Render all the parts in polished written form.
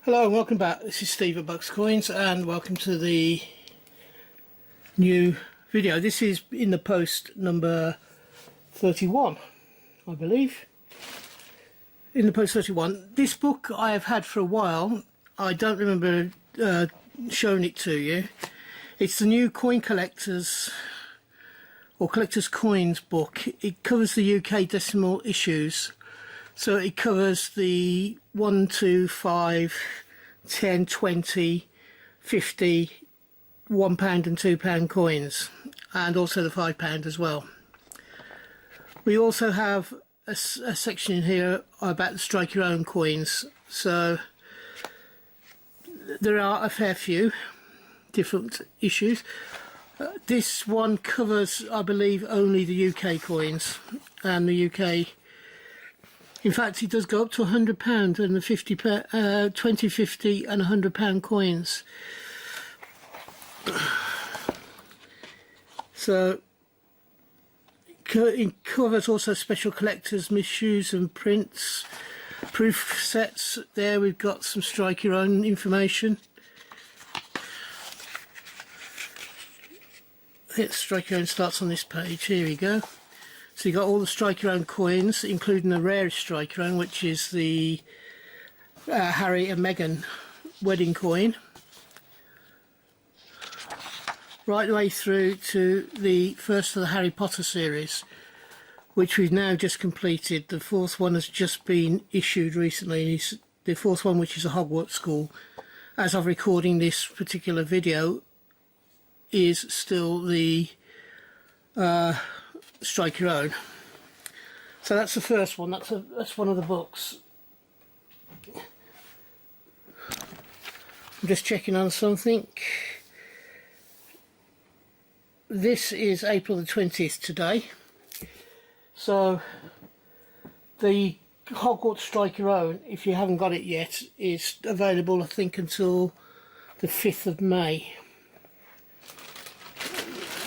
Hello and welcome back. This is Steve at Bucks Coins and welcome to the new video. This is in the post number 31, I believe. In the post 31. This book I have had for a while. I don't remember showing it to you. It's the new coin collectors or collectors coins book. It covers the UK decimal issues. So it covers the 1, 2, 5, 10, 20, 50, £1 and £2 coins, and also the £5 as well. We also have a section in here about the strike your own coins. So there are a fair few different issues. This one covers, I believe, only the UK coins and the UK. In fact, it does go up to £100 and the 20, 50 and £100 coins. So it covers also special collectors, misuse and prints, proof sets. There we've got some strike your own information. Strike your own starts on this page. Here we go. So you got all the strike your own coins, including the rarest strike your own, which is the Harry and Meghan wedding coin, right the way through to the first of the Harry Potter series, which we've now just completed. The fourth one has just been issued recently. The fourth one, which is a Hogwarts school, as of recording this particular video, is still the strike your own. So that's the first one. That's one of the books. I'm just checking on something. This is April the 20th today. So the Hogwarts strike your own, if you haven't got it yet, is available I think until the 5th of May.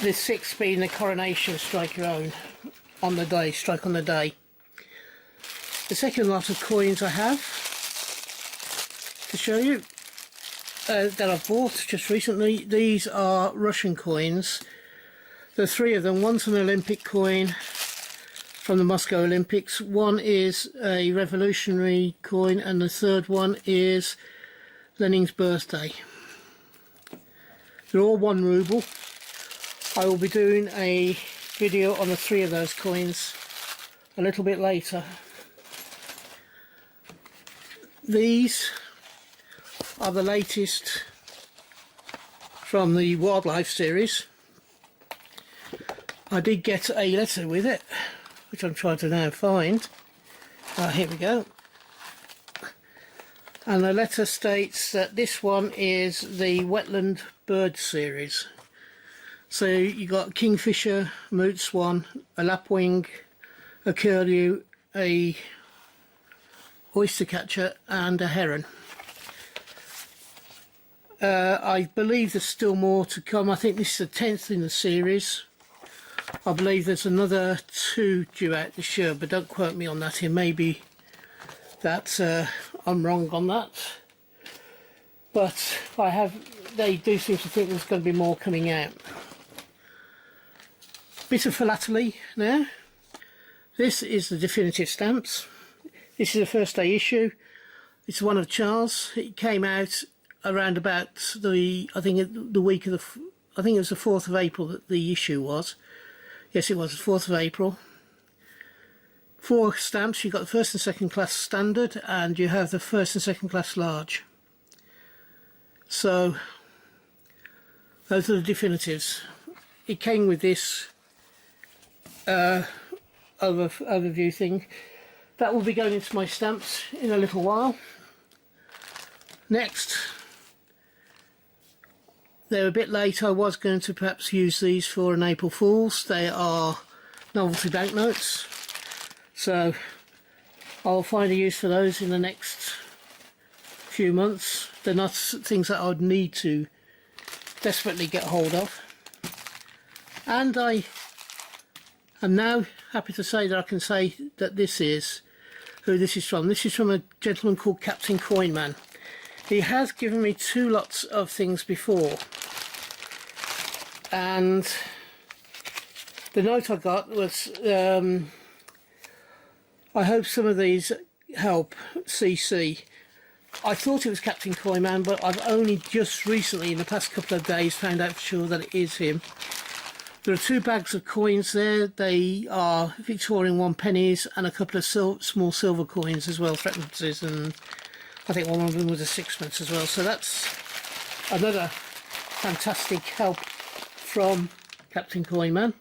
The 6th being the coronation strike your own on the day, strike on the day. The second lot of coins I have to show you that I've bought just recently. These are Russian coins. There are three of them. One's an Olympic coin from the Moscow Olympics. One is a revolutionary coin, and the third one is Lenin's birthday. They're all 1 ruble. I will be doing a video on the 3 of those coins a little bit later. These are the latest from the wildlife series. I did get a letter with it, which I'm trying to now find. Here we go. And the letter states that this one is the wetland bird series. So you got kingfisher, moot swan, a lapwing, a curlew, a oyster catcher and a heron. I believe there's still more to come. I think this is the 10th in the series. I believe there's another 2 due out this year, but don't quote me on that. It may be that I'm wrong on that. But they do seem to think there's going to be more coming out. Bit of philately now. This is the definitive stamps. This is a first day issue. It's one of Charles. It came out around about I think it was the 4th of April that the issue was. Yes, it was the 4th of April. 4 stamps. You've got the first and second class standard, and you have the first and second class large. So those are the definitives. It came with this overview thing. That will be going into my stamps in a little while. Next, they're a bit late. I was going to perhaps use these for an April Fool's. They are novelty banknotes, so I'll find a use for those in the next few months. They're not things that I would need to desperately get hold of. And I am now happy to say that I can say that this is who this is from. This is from a gentleman called Captain Coinman. He has given me 2 lots of things before, and the note I got was, I hope some of these help CC. I thought it was Captain Coinman, but I've only just recently, in the past couple of days, found out for sure that it is him. There are 2 bags of coins there. They are Victorian 1 pennies and a couple of small silver coins as well, threepences, and I think one of them was a 6pence as well. So that's another fantastic help from Captain Coinman.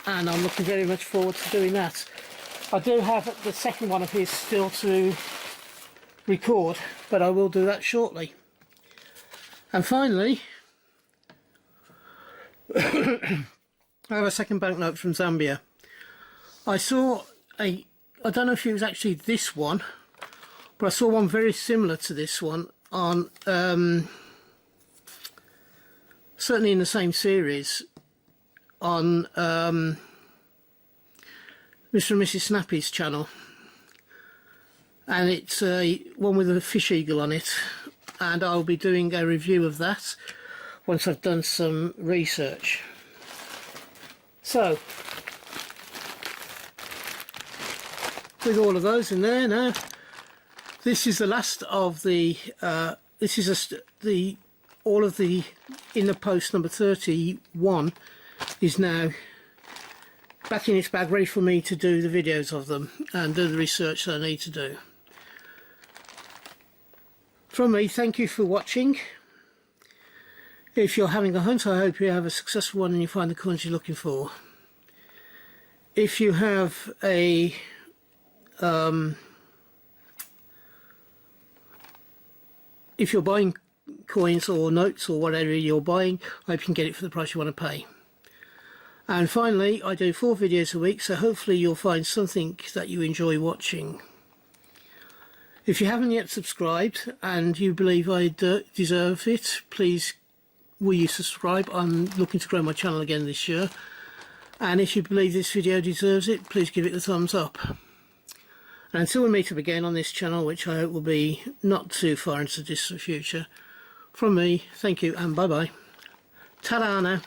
And I'm looking very much forward to doing that. I do have the second one of his still to record, but I will do that shortly. And finally, I have a second banknote from Zambia. I saw I don't know if it was actually this one, but I saw one very similar to this one on, certainly in the same series, on Mr. and Mrs. Snappy's channel, and it's one with a fish eagle on it, and I'll be doing a review of that once I've done some research. So, with all of those in there now, this is the last of the this is all of the in the post number 31 is now back in its bag, ready for me to do the videos of them and do the research that I need to do. From me, thank you for watching. If you're having a hunt, I hope you have a successful one and you find the coins you're looking for. If you have a if you're buying coins or notes or whatever you're buying, I hope you can get it for the price you want to pay. And finally, I do 4 videos a week, so hopefully you'll find something that you enjoy watching. If you haven't yet subscribed and you believe I deserve it, please will you subscribe. I'm looking to grow my channel again this year. And if you believe this video deserves it, please give it a thumbs up. And until we meet up again on this channel, which I hope will be not too far into the distant future, from me, thank you and bye bye. Ta-da now.